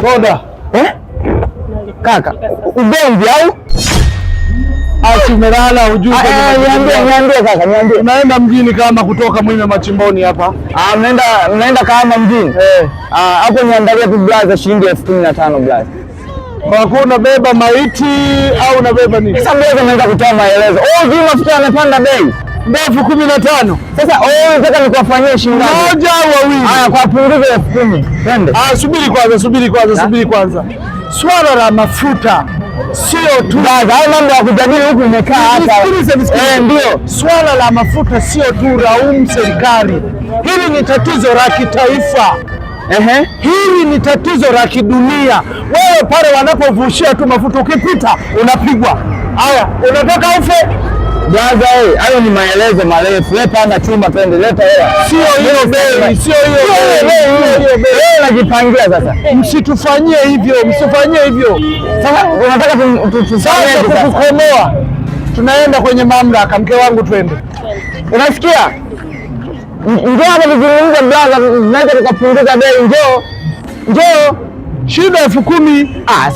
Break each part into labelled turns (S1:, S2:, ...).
S1: Boda.
S2: Kaka, ugomvi au?
S1: Tumelala ujue.
S2: Niambie kaka, niambie.
S1: Naenda mjini kama kutoka Mwime Machimboni hapa.
S2: Mnaenda kama mjini? Hapo niandalie tu blaza shilingi 15,000 blaza.
S1: Kwa unabeba maiti au unabeba nini?
S2: Sasa mbona naenda kutoa maelezo? Mafuta yamepanda bei.
S1: Ndofu 15.
S2: Sasa nataka nikuwafanyie shilingi
S1: moja au wawili?
S2: Kwa punguzo 10,000. Twende.
S1: Subiri kwanza. Swala la mafuta sio tu
S2: hayo mambo ya kujadili huku imekaa hapa.
S1: Ndio. Swala la mafuta sio tu laumu serikali. Hili ni tatizo la kitaifa. Hili ni tatizo la kidunia. Wewe pale wanapovushia tu mafuta ukipita unapigwa. Haya, unataka ufe?
S2: Jaza hayo ni maelezo marefu. Leta na chuma twende, leta hela.
S1: Sio hiyo bei.
S2: Wewe unajipangia sasa.
S1: Msitufanyie hivyo.
S2: Sasa unataka
S1: sasa kukukomoa. Tunaenda kwenye mamlaka, mke wangu twende.
S2: Unasikia? Njoo hapa tuzungumze blaza, tunaweza tukapunguza bei. Njoo.
S1: Shida 10,000.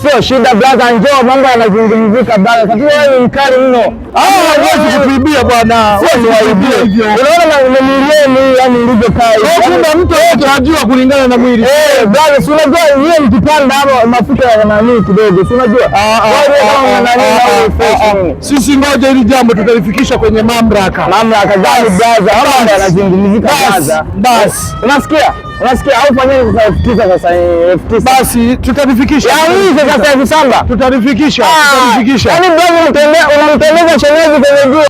S2: Sio shida blaza, njoo, mambo yanazungumzika blaza. Sasa wewe ni mkali mno.
S1: Hawezi kutuibia bwana.
S2: Waibie hivyo. Unaona milioni yani ilivyokaa hivi.
S1: Kuna mtu yote anajua kulingana na mwili.
S2: Blaza, si unajua yeye mkipanda hapo mafuta yana nini kidogo. Si unajua?
S1: Sisi ngoja hili jambo tutalifikisha kwenye mamlaka.
S2: Mamlaka gani blaza? Mambo yanazungumzika blaza.
S1: Basi.
S2: Unasikia au fanyeni sasa 9,000 sasa 9,000.
S1: Basi tutalifikisha.
S2: Sasa hivi samba.
S1: Tutalifikisha.
S2: Yaani blaza unamtendeza shemeji kwenye jua.